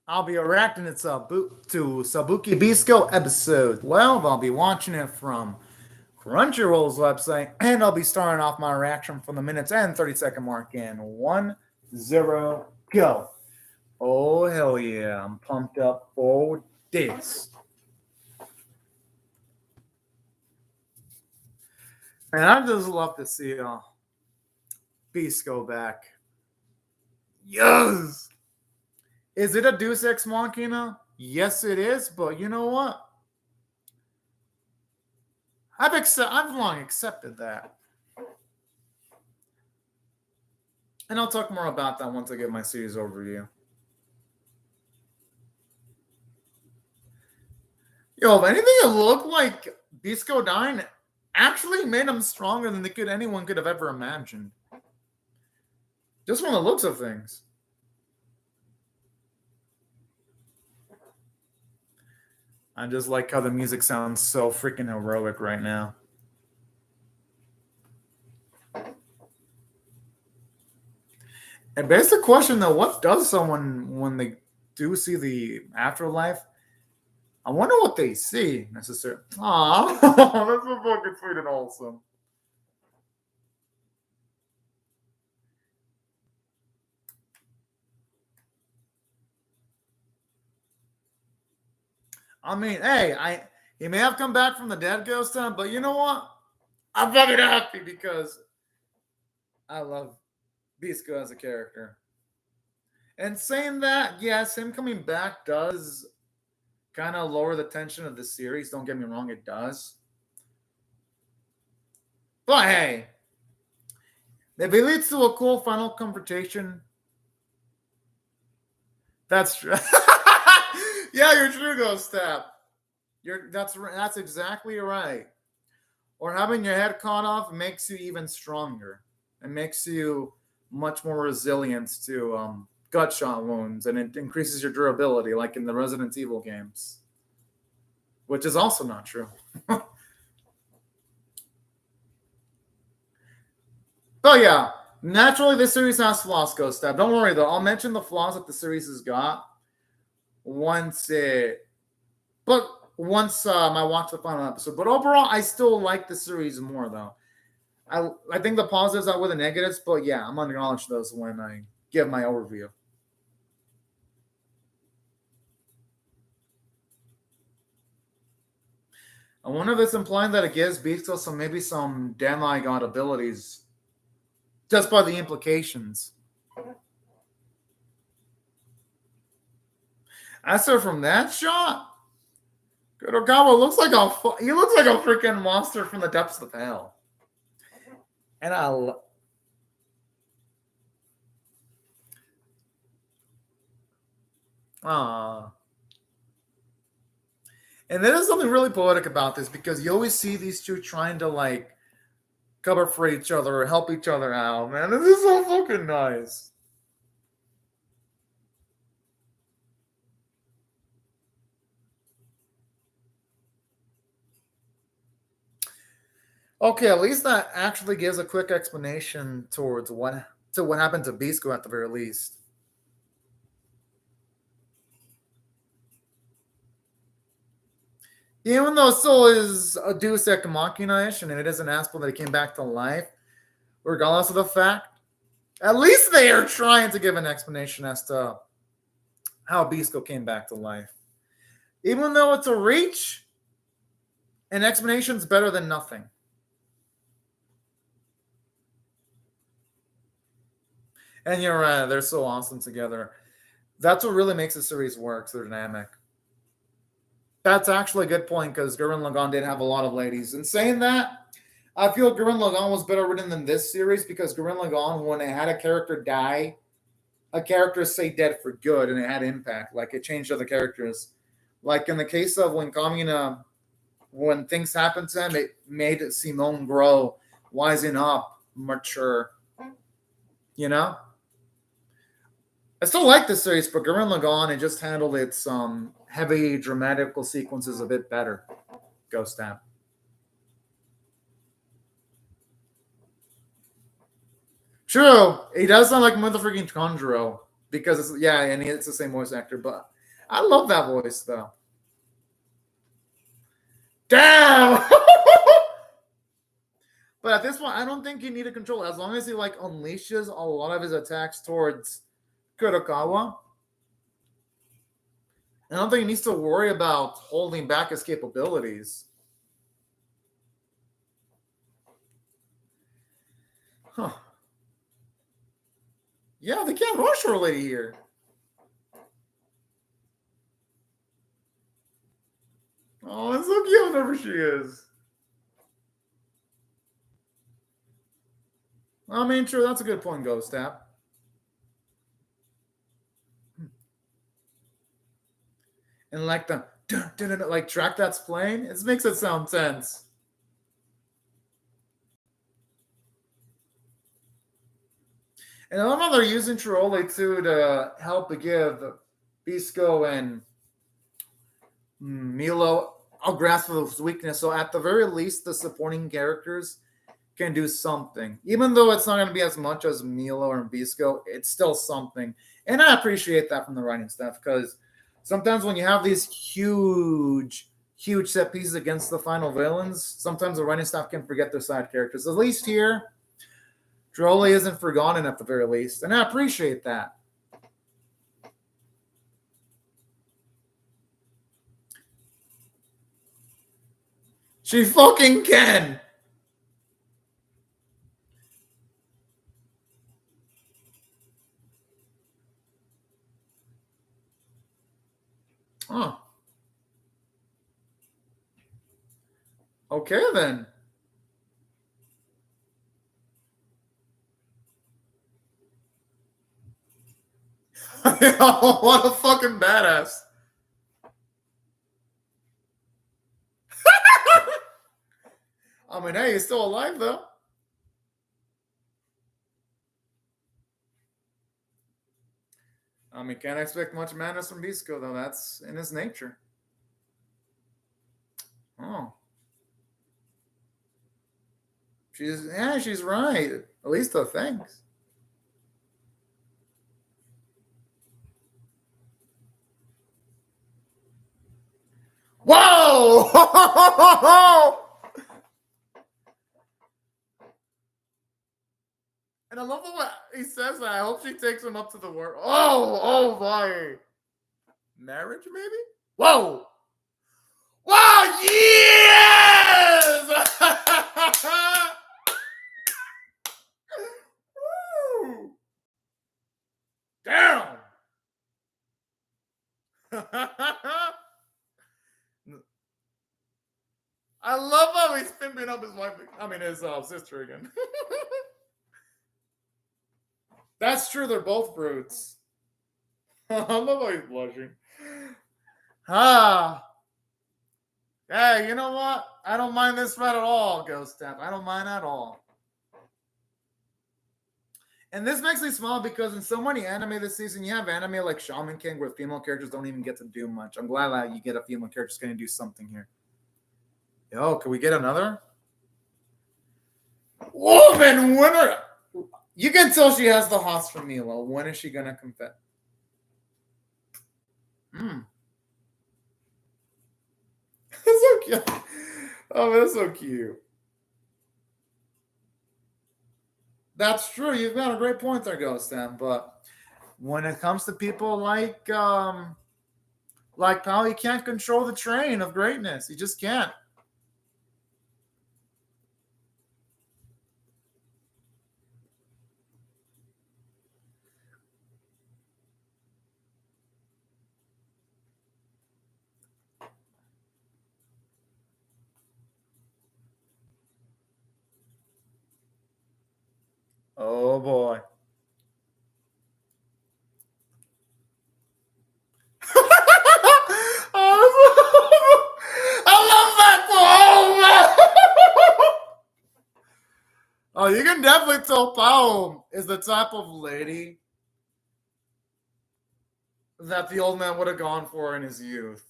I'll be reacting to Sabikui Bisco episode 12. I'll be watching it from Crunchyroll's website, and I'll be starting off my reaction from the minutes and 30-second mark in 1-0 go. Oh, hell yeah. I'm pumped up for this. And I just love to see Beast go back. Yes! Is it a Deus Ex Machina? Yes, it is, but you know what? I've long accepted that. And I'll talk more about that once I get my series overview. Yo, if anything, it looked like Bisco dying actually made him stronger than anyone could have ever imagined. Just from the looks of things. I just like how the music sounds so freaking heroic right now. And basic question though, what does someone when they do see the afterlife? I wonder what they see necessarily. Aw, that's so fucking sweet and wholesome. I mean, hey, he may have come back from the dead ghost town, but you know what? I'm fucking happy because I love Bisco as a character. And saying that, yes, him coming back does kind of lower the tension of the series. Don't get me wrong, it does. But hey, if it leads to a cool final confrontation, that's true. Yeah, you're true, Ghost Tap. That's exactly right. Or having your head cut off makes you even stronger. It makes you much more resilient to gut shot wounds, and it increases your durability, like in the Resident Evil games, which is also not true. But yeah, naturally, this series has flaws, Ghost Tap. Don't worry though. I'll mention the flaws that the series has got once I watch the final episode. But overall, I still like the series more though. I think the positives outweigh the negatives, but yeah, I'm gonna acknowledge those when I give my overview. I wonder if it's implying that it gives Beasto some demigod abilities just by the implications. As for from that shot, Kurokawa looks like he looks like a freaking monster from the depths of hell. And ah. And there's something really poetic about this because you always see these two trying to like cover for each other or help each other out, man. This is so fucking nice. Okay, at least that actually gives a quick explanation towards what happened to Bisco at the very least. Even though Soul is a Deus Ex Machina-ish and it isn't asked that he came back to life, regardless of the fact, at least they are trying to give an explanation as to how Bisco came back to life. Even though it's a reach, an explanation is better than nothing. And you're right, they're so awesome together. That's what really makes the series work, their dynamic. That's actually a good point because Gurren Lagann did have a lot of ladies. And saying that, I feel Gurren Lagann was better written than this series because Gurren Lagann, when it had a character die, a character say dead for good and it had impact. Like it changed other characters. Like in the case of when Kamina, when things happened to him, it made Simone grow, wisen up, mature. You know? I still like the series, but Gurren Lagann, it just handled its heavy dramatical sequences a bit better. Ghost Tap. True, he does sound like motherfucking Conjuro because it's the same voice actor, but I love that voice though. Damn! But at this point, I don't think you need to control it. As long as he like unleashes a lot of his attacks towards Kurokawa, I don't think he needs to worry about holding back his capabilities. Huh. Yeah, they can't rush her lady here. Oh, it's so cute whenever she is. I mean, true, that's a good point, Ghost Tap. And like the like track that's playing, it makes it sound tense. And I love how they're using Trolley too to help give Bisco and Milo a grasp of his weakness. So at the very least, the supporting characters can do something. Even though it's not going to be as much as Milo or Bisco, it's still something. And I appreciate that from the writing staff because sometimes when you have these huge set pieces against the final villains, sometimes the writing staff can forget their side characters. At least here, Trolley isn't forgotten at the very least. And I appreciate that. She fucking can. Oh. Okay then. What a fucking badass. I mean, hey, he's still alive though. I mean, can't expect much madness from Bisco though. That's in his nature. Oh. She's right. At least the things. Whoa! And I love the way he says that. I hope she takes him up to the world. Oh my. Marriage, maybe? Whoa! Wow, yes! Woo! Damn! I love how he's pimping up his wife. I mean, his sister again. That's true. They're both brutes. I love how he's blushing. Ah. Hey, you know what? I don't mind this fight at all, Ghost Tap. I don't mind at all. And this makes me smile because in so many anime this season, you have anime like Shaman King where female characters don't even get to do much. I'm glad that you get a female character that's going to do something here. Yo, can we get another? Woman winner! You can tell she has the hots for Milo. When is she going to confess? That's so cute. Oh, that's so cute. That's true. You've got a great point there, Ghost Sam. But when it comes to people like Pal, you can't control the train of greatness. You just can't. Oh boy. I love that poem. Oh, you can definitely tell Pao is the type of lady that the old man would have gone for in his youth.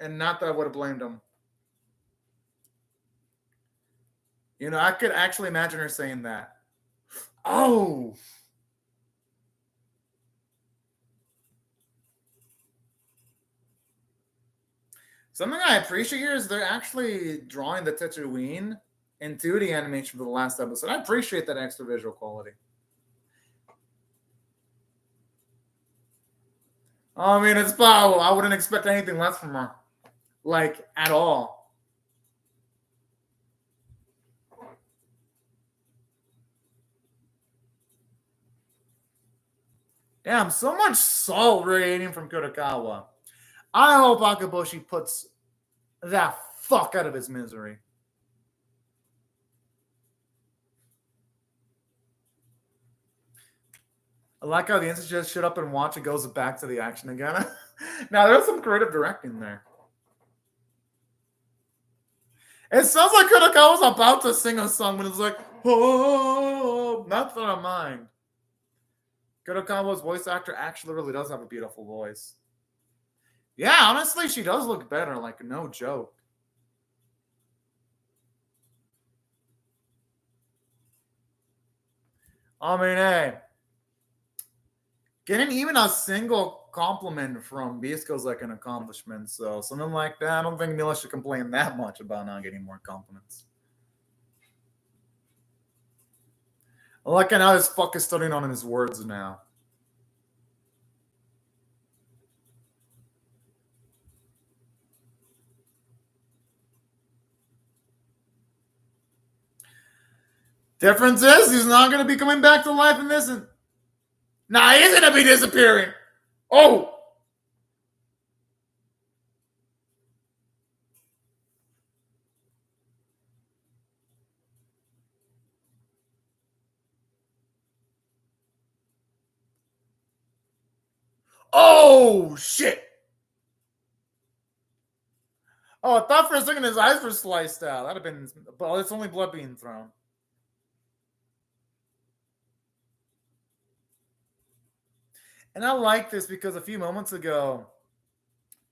And not that I would have blamed him. You know, I could actually imagine her saying that. Oh. Something I appreciate here is they're actually drawing the Tatooine in 2D animation for the last episode. I appreciate that extra visual quality. I mean, it's Bao. I wouldn't expect anything less from her. Like, at all. Damn, so much salt radiating from Kurokawa. I hope Akaboshi puts that fuck out of his misery. I like how the instant just shut up and watch it goes back to the action again. Now, there's some creative directing there. It sounds like Kurokawa's about to sing a song when it's like, oh, not that I mind. Kurokawa's voice actor actually really does have a beautiful voice. Yeah, honestly, she does look better, like, no joke. I mean, hey, getting even a single compliment from Bisco is like an accomplishment. So something like that, I don't think Mila should complain that much about not getting more compliments. I like how this fuck is studying on his words now. Difference is he's not going to be coming back to life in this. Nah, he's going to be disappearing. Oh! Oh, shit! Oh, I thought for a second his eyes were sliced out. That'd have been... Well, it's only blood being thrown. And I like this because a few moments ago,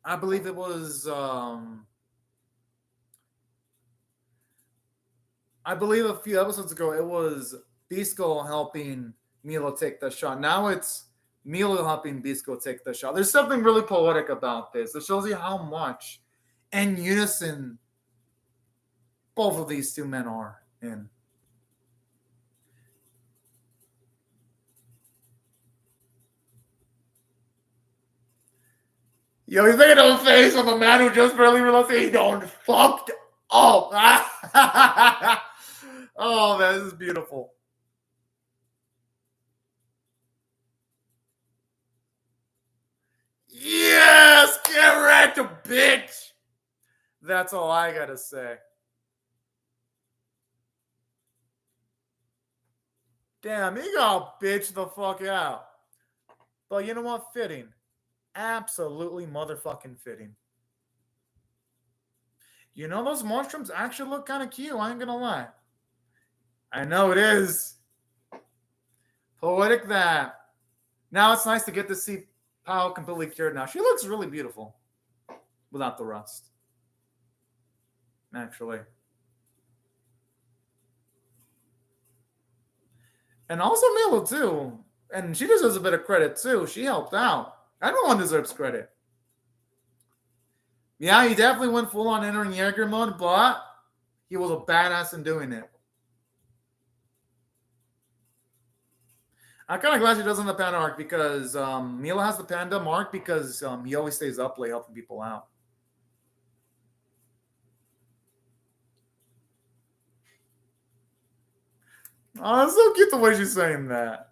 I believe it was... I believe a few episodes ago, it was Bisco helping Milo take the shot. Now it's Milo helping Bisco take the shot. There's something really poetic about this. It shows you how much in unison both of these two men are in. Yo, he's making a face of a man who just barely realized he done fucked up. Oh, man, this is beautiful. Yes, get wrecked, bitch. That's all I gotta say. Damn, he got bitch the fuck out. But you know what? Fitting. Absolutely motherfucking fitting. You know, those mushrooms actually look kind of cute. I ain't gonna lie. I know it is. Poetic that. Now it's nice to get to see Pao completely cured now. She looks really beautiful without the rust. Actually. And also Mila too. And she deserves a bit of credit too. She helped out. Everyone deserves credit. Yeah, he definitely went full on entering Jaeger mode, but he was a badass in doing it. I'm kind of glad she doesn't have the panda arc because Mila has the panda mark because he always stays up late helping people out. Oh, it's so cute the way she's saying that.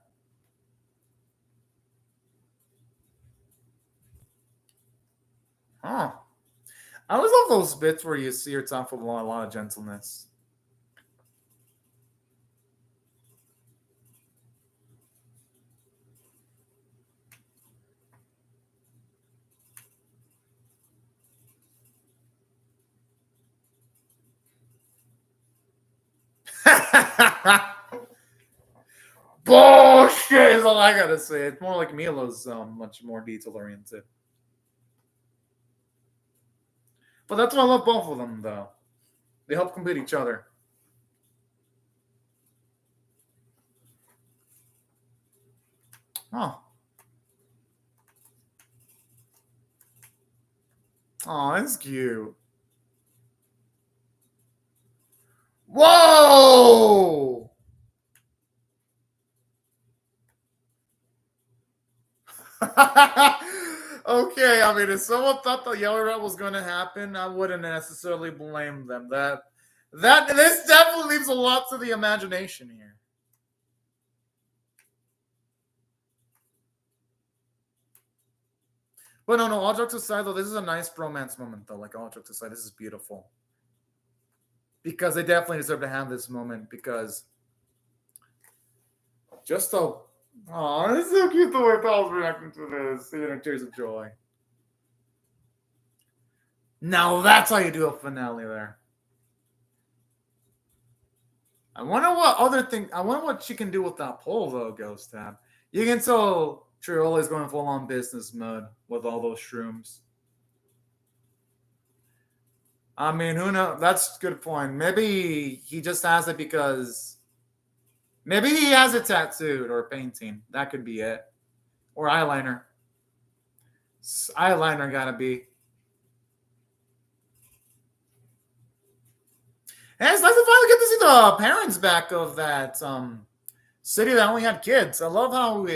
Huh. I always love those bits where you see her talk with a lot of gentleness. Bullshit is all I gotta say. It's more like Mila's much more detail oriented. But that's why I love both of them, though. They help complete each other. Oh. Oh, that's cute. Whoa! Okay, I mean, if someone thought the Yellow Rat was going to happen, I wouldn't necessarily blame them. This definitely leaves a lot to the imagination here. But no, all jokes aside, though, this is a nice bromance moment, though. Like, all jokes aside, this is beautiful. Because they definitely deserve to have this moment, because just so... Oh, this is so cute the way Paul's reacting to this. You know, tears of joy. Now that's how you do a finale there. I wonder what she can do with that pole, though, Ghost Tab. You can tell Triola's going full on business mode with all those shrooms. I mean, who knows? That's a good point. Maybe he just has it because maybe he has it tattooed or a painting. That could be it. Or eyeliner. Eyeliner gotta be. And it's nice to finally get to see the parents back of that city that only had kids. I love how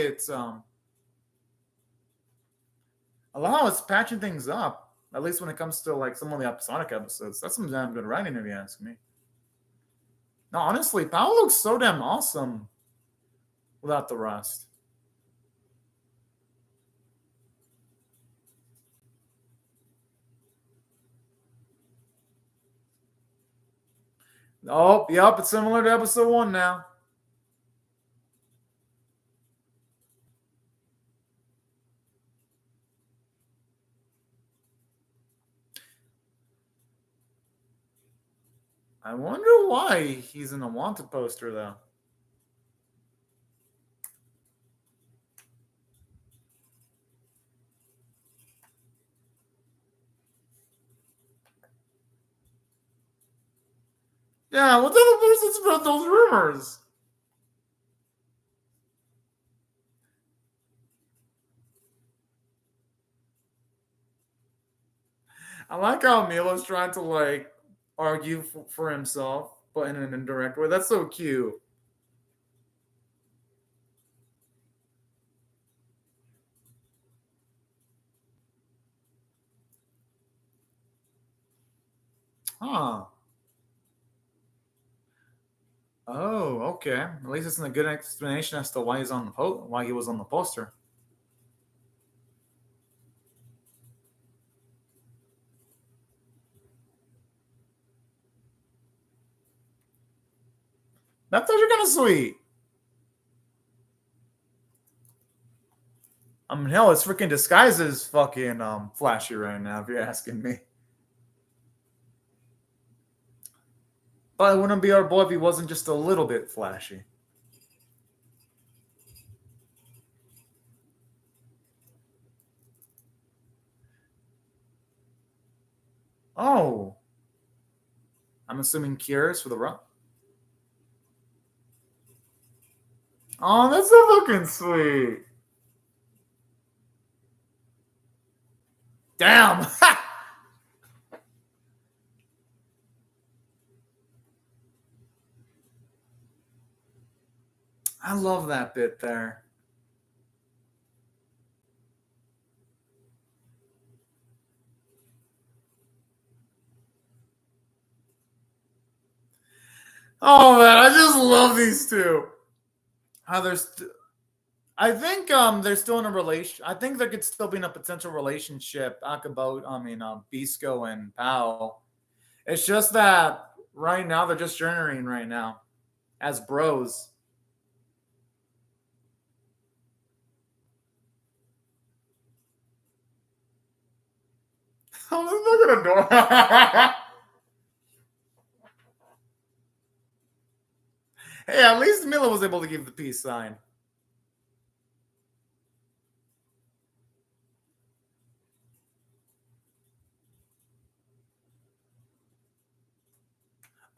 it's patching things up. At least when it comes to like some of the episodic episodes. That's some damn good writing, if you ask me. No, honestly, Powell looks so damn awesome without the rust. Oh, yep, it's similar to episode 1 now. I wonder why he's in a wanted poster, though. Yeah, what other person spread those rumors? I like how Milo's trying to like argue for himself, but in an indirect way. That's so cute. Huh. Oh, okay. At least it's a good explanation as to why he's on the why he was on the poster. That's actually kind of sweet. I mean, hell, his freaking disguise is fucking flashy right now, if you're asking me. But it wouldn't be our boy if he wasn't just a little bit flashy. Oh. I'm assuming cures for the run. Oh, that's so fucking sweet. Damn. I love that bit there. Oh man, I just love these two. How I think they're still in a relation. I think there could still be in a potential relationship. Bisco and Pal. It's just that right now they're just journeying right now as bros. Oh, look at the door. Hey, at least Mila was able to give the peace sign.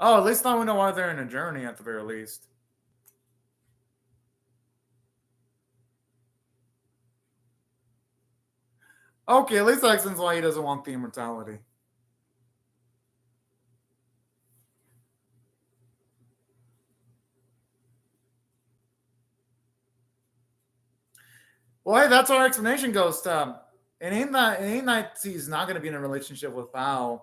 Oh, at least now we know why they're in a journey at the very least. Okay, at least that explains why he doesn't want the immortality. Well, hey, that's our explanation, Ghost. It ain't that he's not going to be in a relationship with Bao.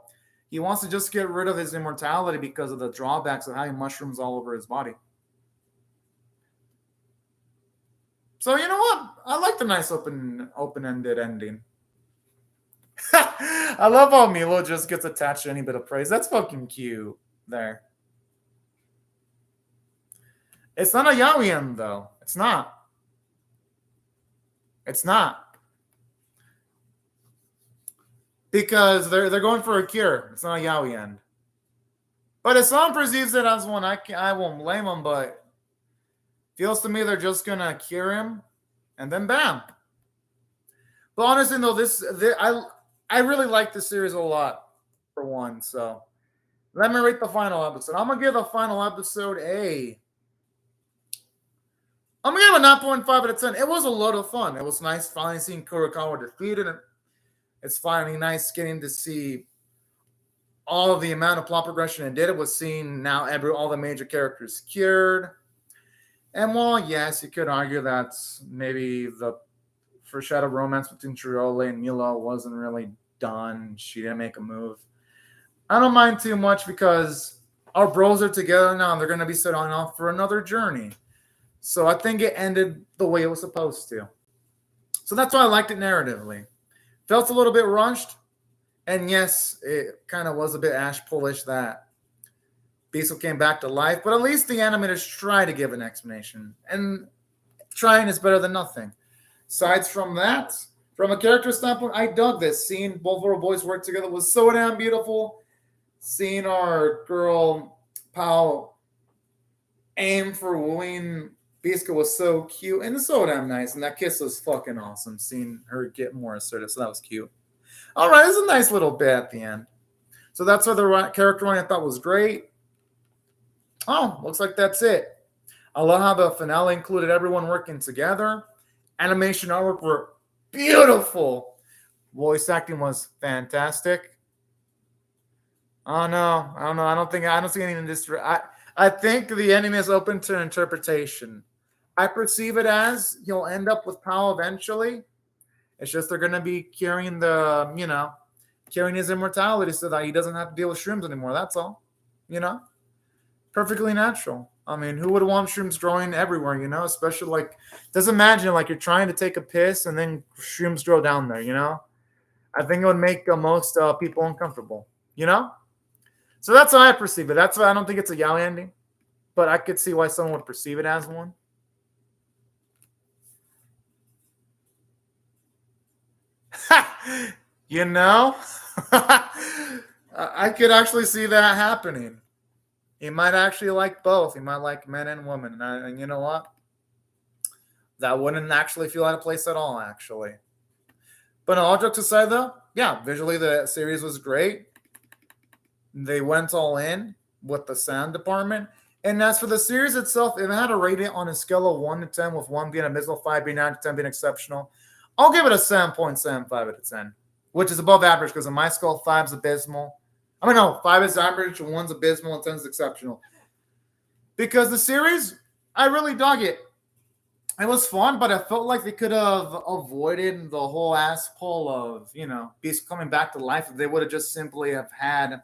He wants to just get rid of his immortality because of the drawbacks of having mushrooms all over his body. So you know what? I like the nice open-ended ending. I love how Milo just gets attached to any bit of praise. That's fucking cute. There. It's not a yaoi end though. It's not. It's not. Because they're going for a cure. It's not a yaoi end. But if someone perceives it as one, I won't blame them. But feels to me they're just gonna cure him, and then bam. But honestly, though, I really like this series a lot. For one, so let me rate the final episode. I'm gonna give the final episode I'm gonna give it a 9.5 out of 10. It was a lot of fun. It was nice finally seeing Kurokawa defeated. It's finally nice getting to see all of the amount of plot progression it did. It was seeing now all the major characters cured. And while, yes, you could argue that maybe the foreshadowed romance between Triole and Milo wasn't really done. She didn't make a move. I don't mind too much because our bros are together now and they're going to be setting off for another journey. So I think it ended the way it was supposed to. So that's why I liked it narratively. Felt a little bit rushed. And yes, it kind of was a bit Ash Pullish that Bisco came back to life. But at least the animators try to give an explanation. And trying is better than nothing. Aside from that, from a character standpoint, I dug this. Seeing both our boys work together was so damn beautiful. Seeing our girl, Pao, aim for wooing Bisco was so cute and so damn nice. And that kiss was fucking awesome. Seeing her get more assertive. So that was cute. All right, it's a nice little bit at the end. So that's why the character one I thought was great. Oh, looks like that's it. I love how the finale included everyone working together. Animation artwork were beautiful. Voice acting was fantastic. Oh no, I don't know. I don't see anything in this. I think the ending is open to interpretation. I perceive it as you'll end up with Powell eventually. It's just they're going to be carrying carrying his immortality so that he doesn't have to deal with shrooms anymore. That's all. Perfectly natural. I mean, who would want shrooms growing everywhere, Especially just imagine you're trying to take a piss and then shrooms grow down there, I think it would make most people uncomfortable, So that's how I perceive it. That's why I don't think it's a yaoi ending, but I could see why someone would perceive it as one. I could actually see that happening. He might actually like both. He might like men and women. And you know what? That wouldn't actually feel out of place at all, actually. But all jokes aside, though, yeah, visually the series was great. They went all in with the sound department. And as for the series itself, if I had to rate it on a scale of 1 to 10, with 1 being abysmal, 5 being 9, 10 being exceptional, I'll give it a 7.75 out of 10, which is above average because in my scale, 5 is abysmal. 5 is average, 1's abysmal, and 10 is exceptional. Because the series, I really dug it. It was fun, but I felt like they could have avoided the whole ass pull of, Bisco coming back to life if they would have just simply have had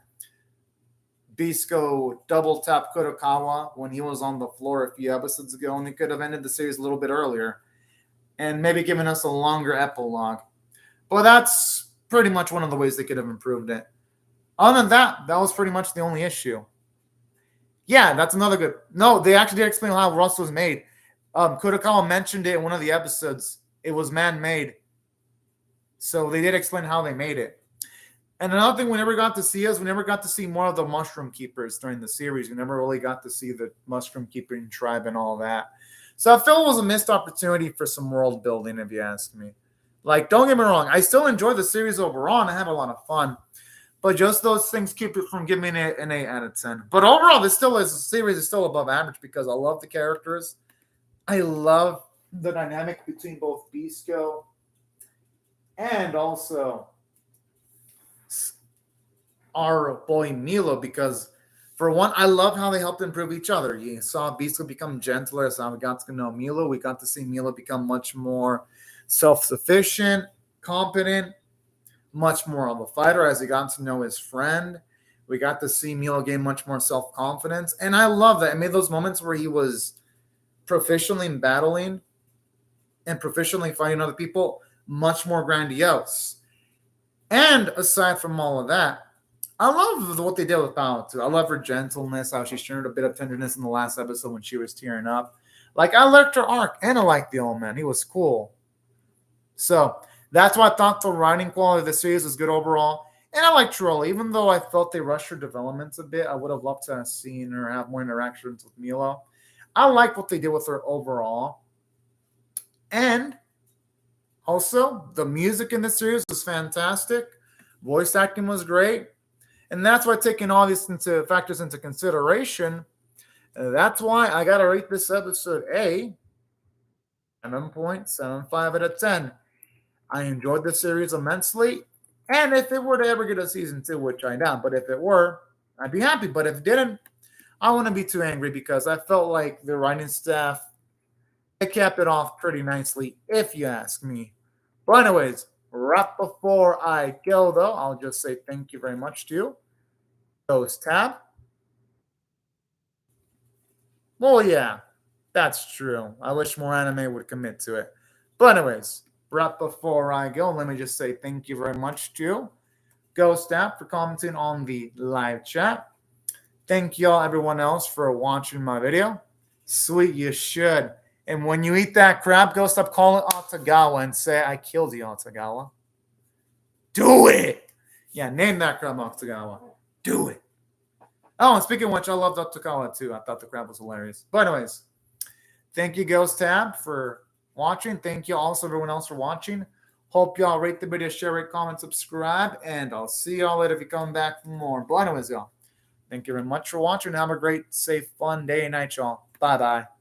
Bisco double tap Kurokawa when he was on the floor a few episodes ago, and they could have ended the series a little bit earlier and maybe given us a longer epilogue. But that's pretty much one of the ways they could have improved it. Other than that, that was pretty much the only issue. Yeah, that's another good. No, they actually did explain how Rust was made. Kurokawa mentioned it in one of the episodes. It was man-made. So they did explain how they made it. And another thing we never got to see more of the Mushroom Keepers during the series. We never really got to see the Mushroom Keeping tribe and all that. So I feel it was a missed opportunity for some world building, if you ask me. Don't get me wrong. I still enjoyed the series overall, and I had a lot of fun. But just those things keep it from giving it an 8 out of 10. But overall, the series is still above average because I love the characters. I love the dynamic between both Bisco and also our boy Milo, because for one, I love how they helped improve each other. You saw Bisco become gentler as we got to know Milo. We got to see Milo become much more self-sufficient, competent, much more of a fighter as he got to know his friend. We got to see Milo gain much more self-confidence. And I love that. I made those moments where he was proficiently battling and proficiently fighting other people much more grandiose. And aside from all of that, I love what they did with Pao too. I love her gentleness, how she showed a bit of tenderness in the last episode when she was tearing up. Like, I liked her arc, and I liked the old man. He was cool. So that's why I thought the writing quality of the series was good overall. And I like Trolla, even though I felt they rushed her developments a bit. I would have loved to have seen her have more interactions with Milo. I like what they did with her overall. And also, the music in the series was fantastic. Voice acting was great. And that's why, taking all these factors into consideration, that's why I got to rate this episode a 7.75 out of 10. I enjoyed the series immensely. And if it were to ever get a season 2, which I doubt, but if it were, I'd be happy. But if it didn't, I wouldn't be too angry, because I felt like the writing staff, they kept it off pretty nicely, if you ask me. But anyways, right before I go, though, I'll just say thank you very much to you. Ghost Tab. Well, yeah, that's true. I wish more anime would commit to it. But anyways, right before I go, let me just say thank you very much to Ghost Tab for commenting on the live chat. Thank y'all, everyone else, for watching my video. Sweet, you should. And when you eat that crab, go stop calling Atagawa and say, I killed you, Atagawa. Do it! Yeah, name that crab Atagawa. Do it. Oh, and speaking of which, I loved Atagawa too. I thought the crab was hilarious. But anyways, thank you, Ghost Tab, for watching. Thank you also, everyone else, for watching. Hope y'all rate the video, share, rate, comment, subscribe, and I'll see y'all later if you come back for more. But anyways, y'all, thank you very much for watching. Have a great, safe, fun day and night, y'all. Bye-bye.